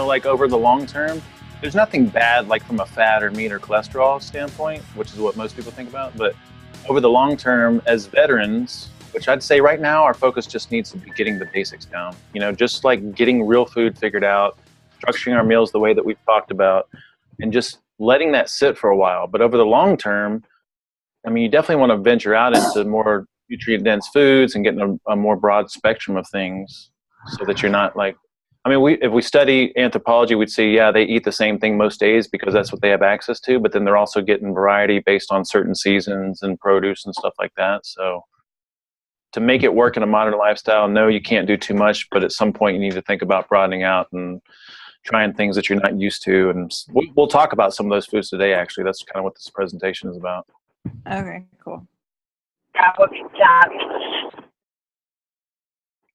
like over the long term, there's nothing bad like from a fat or meat or cholesterol standpoint, which is what most people think about. But over the long term, as veterans, which I'd say right now, our focus just needs to be getting the basics down. Just like getting real food figured out, structuring our meals the way that we've talked about, and just letting that sit for a while. But over the long term, I mean, you definitely want to venture out into more nutrient-dense foods and getting a more broad spectrum of things so that you're not like, I mean, if we study anthropology, we'd see, yeah, they eat the same thing most days because that's what they have access to, but then they're also getting variety based on certain seasons and produce and stuff like that. So to make it work in a modern lifestyle, no, you can't do too much, but at some point you need to think about broadening out and trying things that you're not used to. And we'll talk about some of those foods today, actually. That's kind of what this presentation is about. Okay, cool.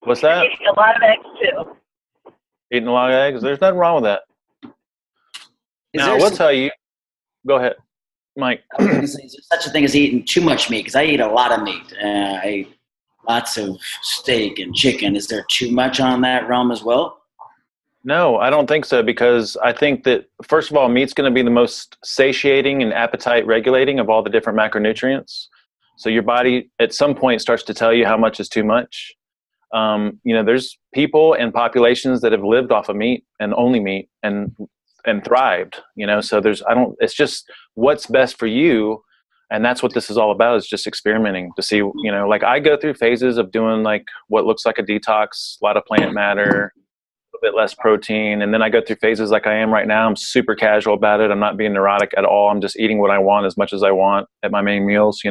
What's that? Eating a lot of eggs too. Eating a lot of eggs? There's nothing wrong with that. Now, I will tell you. Go ahead, Mike. I was going to say, is there such a thing as eating too much meat? Because I eat a lot of meat. I eat lots of steak and chicken. Is there too much on that realm as well? No, I don't think so, because I think that, first of all, meat's going to be the most satiating and appetite regulating of all the different macronutrients. So your body at some point starts to tell you how much is too much. There's people and populations that have lived off of meat and only meat and thrived, so it's just what's best for you. And that's what this is all about, is just experimenting to see, like I go through phases of doing like what looks like a detox, a lot of plant matter, a bit less protein. And then I go through phases like I am right now. I'm super casual about it. I'm not being neurotic at all. I'm just eating what I want as much as I want at my main meals,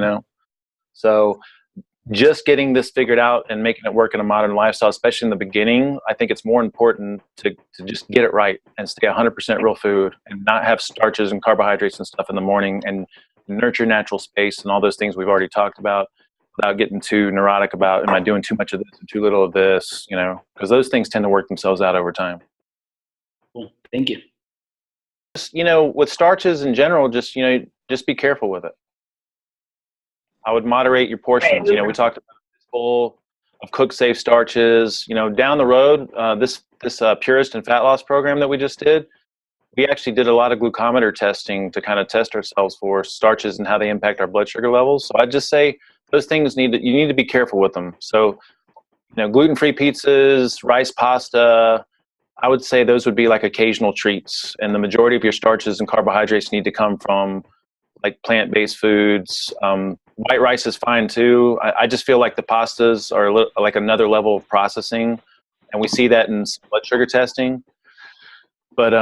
So just getting this figured out and making it work in a modern lifestyle, especially in the beginning, I think it's more important to just get it right and stay 100% real food and not have starches and carbohydrates and stuff in the morning, and nurture natural space and all those things we've already talked about, without getting too neurotic about, am I doing too much of this or too little of this, because those things tend to work themselves out over time. Cool. Thank you. Just, with starches in general, just be careful with it. I would moderate your portions. We talked about this bowl of cook safe starches. Down the road, this Purist and fat loss program that we just did, we actually did a lot of glucometer testing to kind of test ourselves for starches and how they impact our blood sugar levels. So I'd just say those things you need to be careful with them. So, gluten-free pizzas, rice pasta, I would say those would be like occasional treats. And the majority of your starches and carbohydrates need to come from like plant-based foods. White rice is fine too. I just feel like the pastas are like another level of processing, and we see that in blood sugar testing. But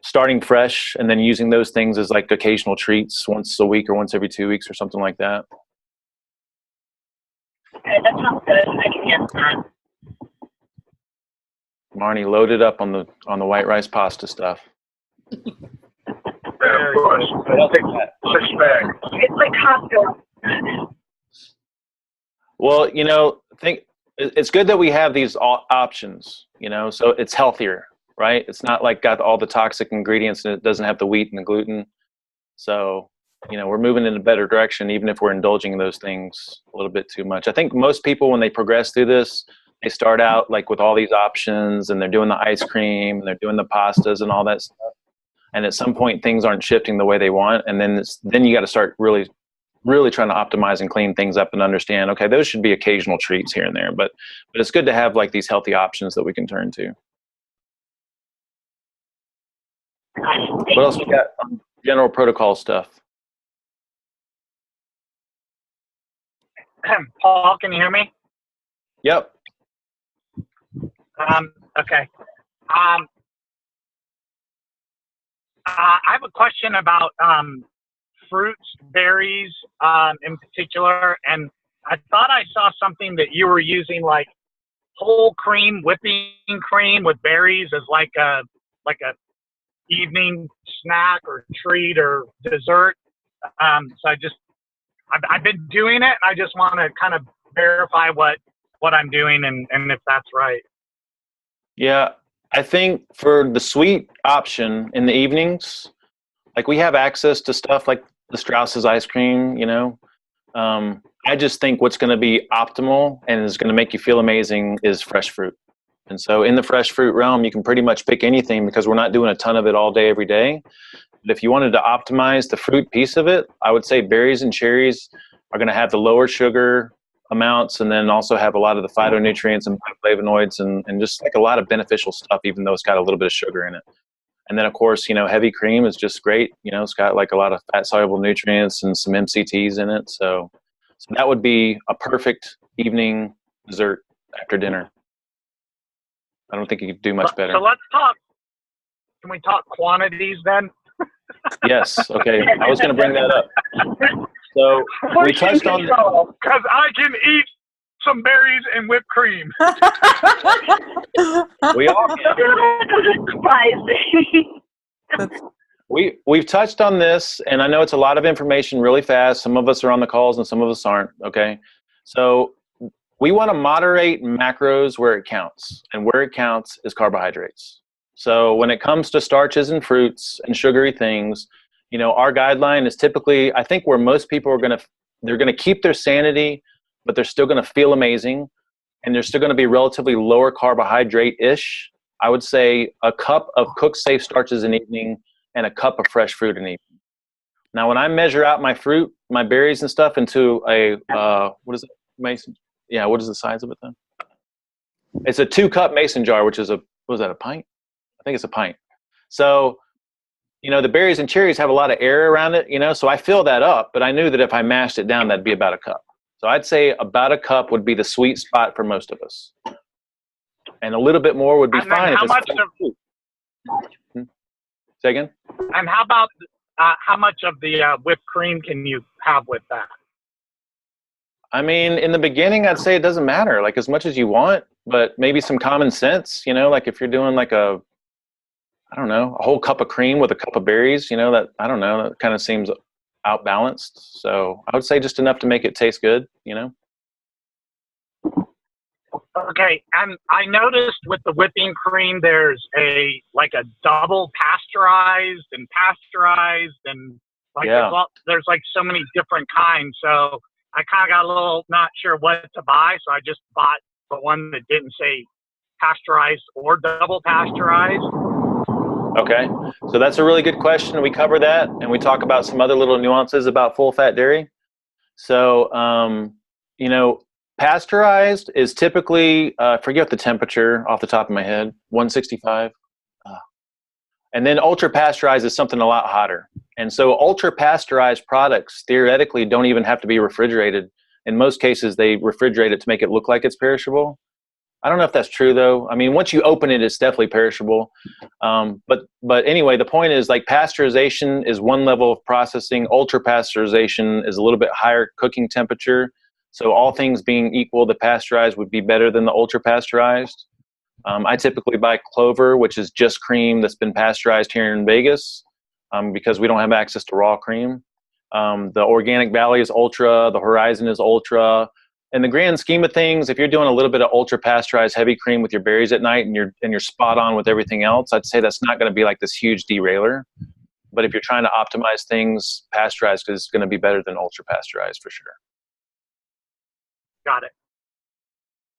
starting fresh and then using those things as like occasional treats once a week or once every 2 weeks or something like that. Okay, that sounds good. I can get that. Marnie loaded up on the white rice pasta stuff. Yeah, of course. I'll take that. 6 bag. It's like Costco. Well, it's good that we have these options, so it's healthier, right? It's not like got all the toxic ingredients and it doesn't have the wheat and the gluten. So, we're moving in a better direction, even if we're indulging in those things a little bit too much. I think most people, when they progress through this, they start out like with all these options, and they're doing the ice cream and they're doing the pastas and all that stuff. And at some point things aren't shifting the way they want. And then you got to start really trying to optimize and clean things up and understand, okay, those should be occasional treats here and there, but it's good to have like these healthy options that we can turn to. What else we got? General protocol stuff. Paul, can you hear me? Yep. Okay. I have a question about fruits, berries in particular, and I thought I saw something that you were using like whole cream, whipping cream with berries as like a evening snack or treat or dessert. So I've been doing it. I just want to kind of verify what I'm doing and if that's right. Yeah, I think for the sweet option in the evenings, like we have access to stuff like the Strauss's ice cream, I just think what's going to be optimal and is going to make you feel amazing is fresh fruit. And so in the fresh fruit realm, you can pretty much pick anything because we're not doing a ton of it all day, every day. But if you wanted to optimize the fruit piece of it, I would say berries and cherries are going to have the lower sugar amounts, and then also have a lot of the phytonutrients and flavonoids and just like a lot of beneficial stuff, even though it's got a little bit of sugar in it. And then, of course, heavy cream is just great. It's got like a lot of fat-soluble nutrients and some MCTs in it. So that would be a perfect evening dessert after dinner. I don't think you could do much better. So let's talk. Can we talk quantities then? Yes. Okay. I was going to bring that up. So we touched on because I can eat some berries and whipped cream. We all can. We've touched on this, and I know it's a lot of information really fast. Some of us are on the calls and some of us aren't. Okay. So we want to moderate macros where it counts, and where it counts is carbohydrates. So when it comes to starches and fruits and sugary things, our guideline is typically, I think, where most people are they're going to keep their sanity, but they're still going to feel amazing, and they're still going to be relatively lower carbohydrate-ish. I would say a cup of cooked safe starches an evening and a cup of fresh fruit an evening. Now, when I measure out my fruit, my berries and stuff into a, what is it, mason? Yeah, what is the size of it then? It's a 2-cup mason jar, which is what is that, a pint? I think it's a pint. So, the berries and cherries have a lot of air around it, so I fill that up, but I knew that if I mashed it down, that'd be about a cup. So I'd say about a cup would be the sweet spot for most of us. And a little bit more would be fine. How much Say again? And how about how much of the whipped cream can you have with that? I mean, in the beginning, I'd say it doesn't matter, like as much as you want, but maybe some common sense, like if you're doing like a whole cup of cream with a cup of berries, that kind of seems outbalanced. So I would say just enough to make it taste good, Okay, and I noticed with the whipping cream, there's a double pasteurized and there's like so many different kinds. So I kind of got a little not sure what to buy, so I just bought the one that didn't say pasteurized or double pasteurized. Okay, so that's a really good question. We cover that, and we talk about some other little nuances about full-fat dairy. So, pasteurized is typically, I forget the temperature off the top of my head, 165. And then ultra-pasteurized is something a lot hotter. And so ultra-pasteurized products theoretically don't even have to be refrigerated. In most cases, they refrigerate it to make it look like it's perishable. I don't know if that's true, though. I mean, once you open it, it's definitely perishable. But anyway, the point is, like, pasteurization is one level of processing. Ultra-pasteurization is a little bit higher cooking temperature. So all things being equal, the pasteurized would be better than the ultra-pasteurized. I typically buy Clover, which is just cream that's been pasteurized here in Vegas, because we don't have access to raw cream. The Organic Valley is ultra. The Horizon is ultra. In the grand scheme of things, if you're doing a little bit of ultra-pasteurized heavy cream with your berries at night and you're spot on with everything else, I'd say that's not going to be like this huge derailer. But if you're trying to optimize things, pasteurized is going to be better than ultra-pasteurized for sure. Got it.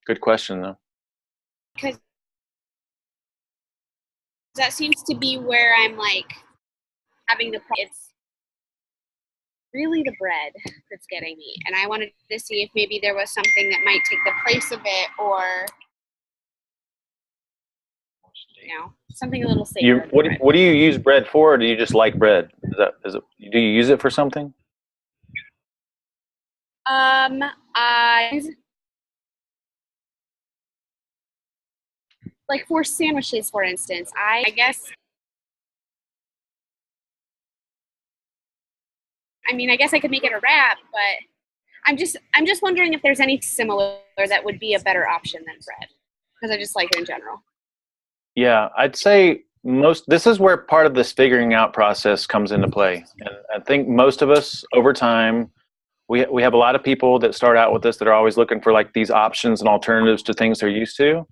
Good question, though. Because that seems to be where I'm like having the problem. It's really the bread that's getting me, and I wanted to see if maybe there was something that might take the place of it, or something a little safer. What do you use bread for, or do you just like bread? Do you use it for something? Like for sandwiches, for instance, I guess. I mean, I guess I could make it a wrap, but I'm just wondering if there's any similar that would be a better option than bread, because I just like it in general. Yeah, I'd say this is where part of this figuring out process comes into play. And I think most of us over time, we have a lot of people that start out with this that are always looking for like these options and alternatives to things they're used to.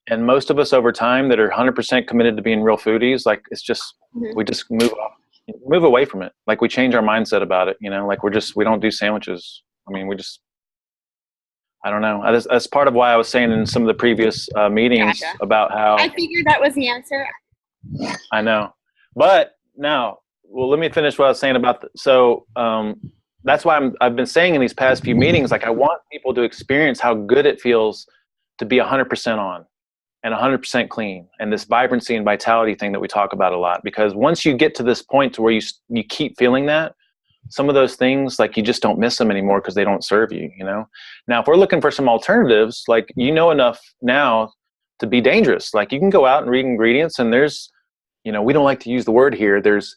And most of us over time that are 100% committed to being real foodies, like it's just, we just move away from it. Like we change our mindset about it, like we don't do sandwiches. I mean, I don't know. That's part of why I was saying in some of the previous meetings Gotcha. about how I figured that was the answer. I know. But now, well, let me finish what I was saying about that's why I've been saying in these past few meetings, like I want people to experience how good it feels to be 100% on and 100% clean, and this vibrancy and vitality thing that we talk about a lot. Because once you get to this point to where you keep feeling that, some of those things, like you just don't miss them anymore because they don't serve you, you know? Now, if we're looking for some alternatives, like you know enough now to be dangerous. Like you can go out and read ingredients, and there's, you know, we don't like to use the word here. There's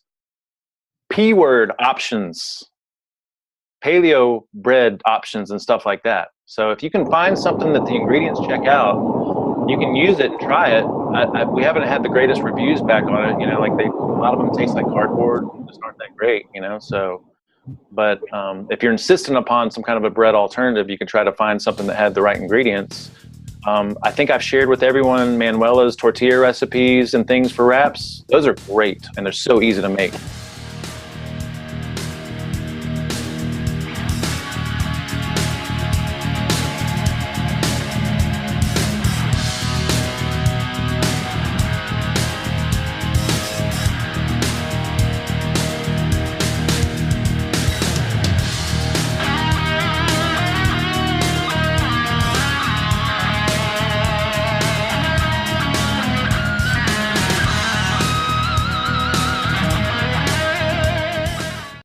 P word options, paleo bread options and stuff like that. So if you can find something that the ingredients check out, you can use it and try it. We haven't had the greatest reviews back on it. You know, like a lot of them taste like cardboard and just aren't that great, you know? So, but if you're insistent upon some kind of a bread alternative, you can try to find something that had the right ingredients. I think I've shared with everyone Manuela's tortilla recipes and things for wraps. Those are great, and they're so easy to make.